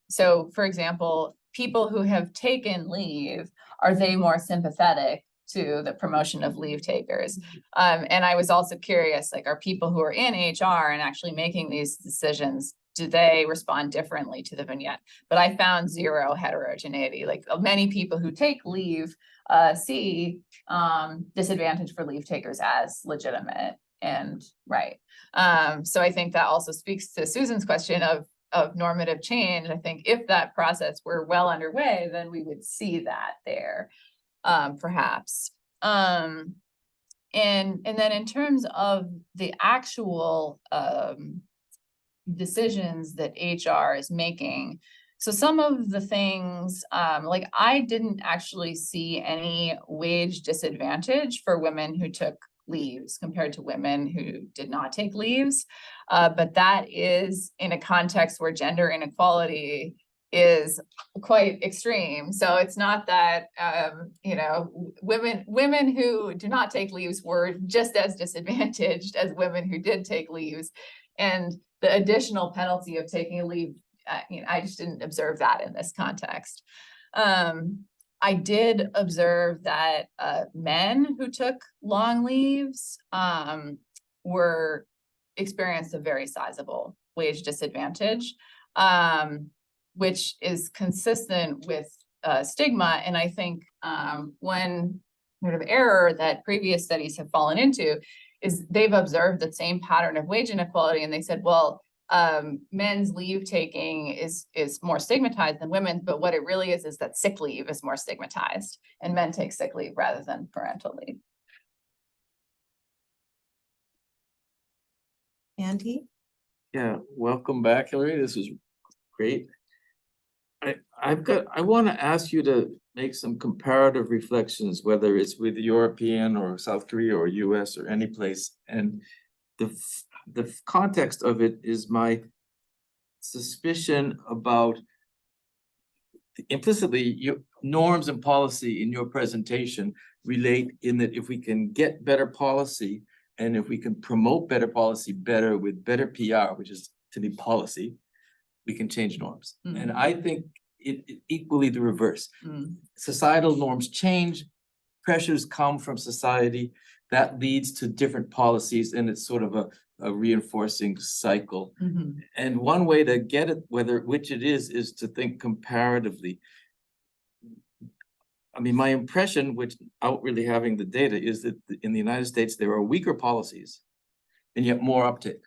So for example, people who have taken leave, are they more sympathetic to the promotion of leave takers? And I was also curious, like, are people who are in HR and actually making these decisions, do they respond differently to the vignette? But I found zero heterogeneity. Like many people who take leave see disadvantage for leave takers as legitimate and right. So I think that also speaks to Susan's question of normative change. I think if that process were well underway, then we would see that there, perhaps. And then in terms of the actual decisions that HR is making, so some of the things, like I didn't actually see any wage disadvantage for women who took leaves compared to women who did not take leaves. But that is in a context where gender inequality is quite extreme. So it's not that, you know, women who do not take leaves were just as disadvantaged as women who did take leaves. And the additional penalty of taking a leave, you know, I just didn't observe that in this context. I did observe that men who took long leaves were experienced a very sizable wage disadvantage, which is consistent with stigma. And I think one sort of error that previous studies have fallen into is they've observed the same pattern of wage inequality, and they said, well, men's leave taking is more stigmatized than women's, but what it really is that sick leave is more stigmatized, and men take sick leave rather than parental leave. Andy? Yeah, welcome back, Hilary. This is great. I want to ask you to make some comparative reflections, whether it's with European or South Korea or US or any place. And the context of it is my suspicion about implicitly your norms and policy in your presentation relate in that if we can get better policy and if we can promote better policy better with better PR, which is to be policy, we can change norms. And I think it equally the reverse. Societal norms change, pressures come from society, that leads to different policies, and it's sort of a reinforcing cycle. And one way to get it, which it is to think comparatively. I mean, my impression, without really having the data, is that in the United States, there are weaker policies and yet more uptake,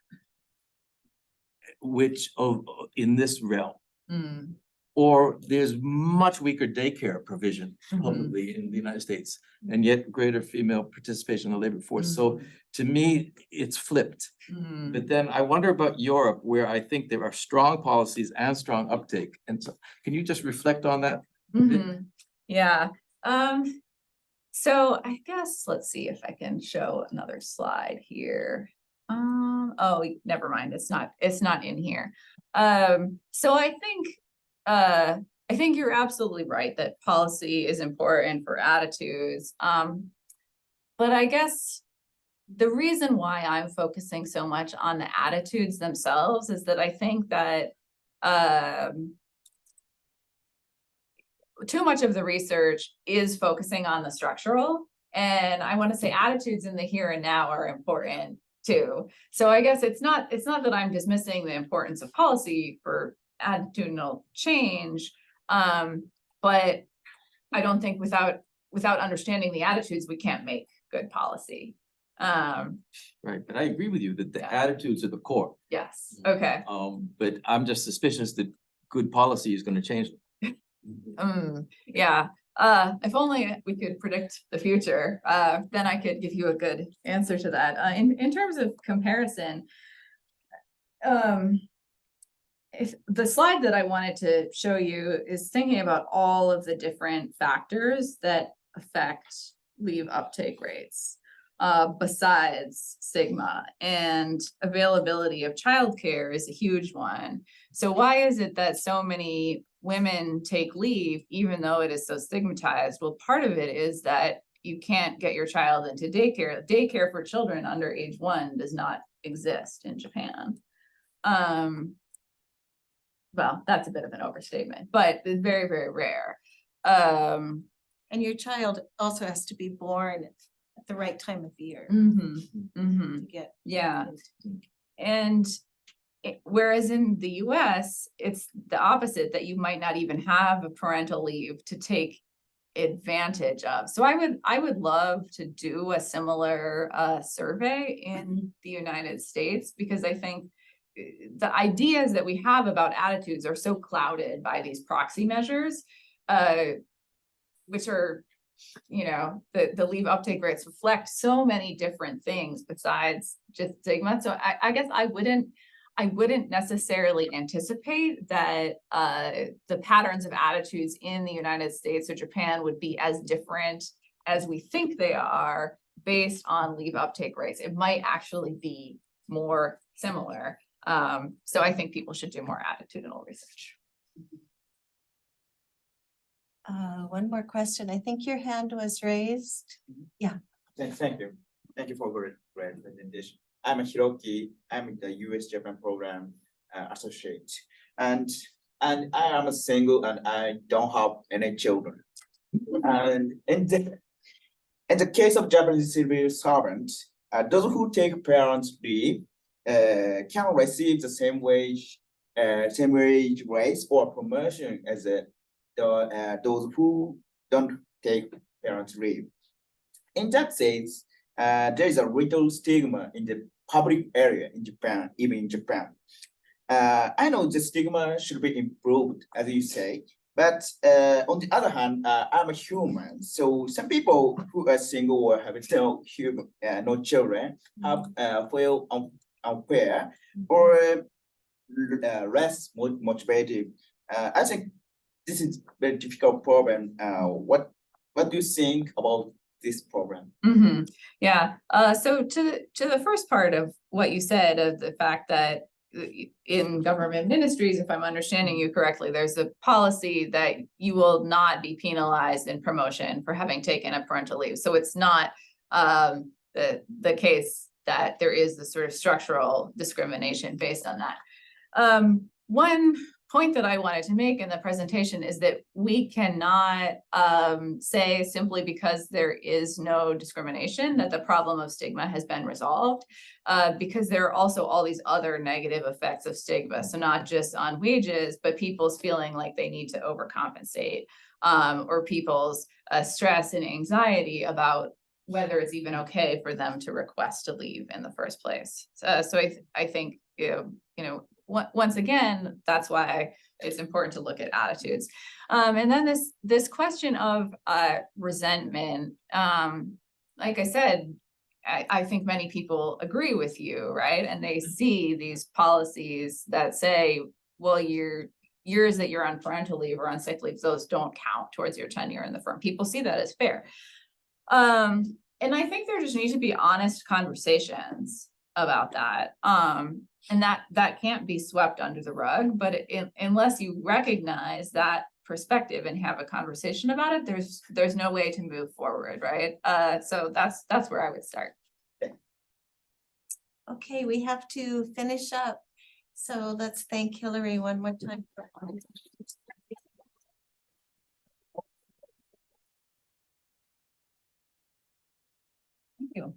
which in this realm. Or there's much weaker daycare provision publicly in the United States, and yet greater female participation in the labor force. So to me, it's flipped. But then I wonder about Europe, where I think there are strong policies and strong uptake. And so can you just reflect on that? Yeah. So I guess, let's see if I can show another slide here. Oh, never mind. It's not in here. So I think you're absolutely right that policy is important for attitudes. But I guess the reason why I'm focusing so much on the attitudes themselves is that I think that too much of the research is focusing on the structural, and I want to say attitudes in the here and now are important too. So I guess it's not that I'm dismissing the importance of policy for attitudinal change, but I don't think without understanding the attitudes, we can't make good policy. Right, but I agree with you that the attitudes are the core. Yes, okay. But I'm just suspicious that good policy is going to change them. Yeah. If only we could predict the future, then I could give you a good answer to that. In terms of comparison, if the slide that I wanted to show you is thinking about all of the different factors that affect leave uptake rates, besides stigma, and availability of childcare is a huge one. So why is it that so many women take leave, even though it is so stigmatized? Well, part of it is that you can't get your child into daycare. Daycare for children under age 1 does not exist in Japan. Well, that's a bit of an overstatement, but it's very, very rare. And your child also has to be born at the right time of year to get. Yeah. And whereas in the US, it's the opposite, that you might not even have a parental leave to take advantage of. So I would love to do a similar survey in the United States, because I think the ideas that we have about attitudes are so clouded by these proxy measures, which are, you know, the leave uptake rates reflect so many different things besides just stigma. So I guess I wouldn't necessarily anticipate that the patterns of attitudes in the United States or Japan would be as different as we think they are based on leave uptake rates. It might actually be more similar. So I think people should do more attitudinal research. One more question. I think your hand was raised. Thank you. Thank you for great presentation. I'm Hiroki. I'm the US Japan program associate, and I am a single and I don't have any children. And in the case of Japanese civil servants, those who take parents' leave can receive the same wage raise or promotion as those who don't take parents' leave. In that sense, there is a little stigma in the public area in Japan, even in Japan. I know the stigma should be improved, as you say, but on the other hand, I'm a human. So some people who are single or have no children have feel unfair or less motivated. I think this is a very difficult problem. What do you think about this program? Yeah. So to the first part of what you said, of the fact that in government ministries, if I'm understanding you correctly, there's a policy that you will not be penalized in promotion for having taken a parental leave. So it's not the case that there is this sort of structural discrimination based on that. One point that I wanted to make in the presentation is that we cannot say simply because there is no discrimination that the problem of stigma has been resolved, because there are also all these other negative effects of stigma. So not just on wages, but people's feeling like they need to overcompensate, or people's stress and anxiety about whether it's even okay for them to request to leave in the first place. So I think, once again, that's why it's important to look at attitudes. And then this question of resentment, like I said, I think many people agree with you, right? And they see these policies that say, well, years that you're on parental leave or on sick leave, those don't count towards your tenure in the firm. People see that as fair. And I think there just need to be honest conversations about that. And that can't be swept under the rug, but unless you recognize that perspective and have a conversation about it, there's no way to move forward, right? So that's where I would start. Okay, we have to finish up. So let's thank Hilary one more time. Thank you.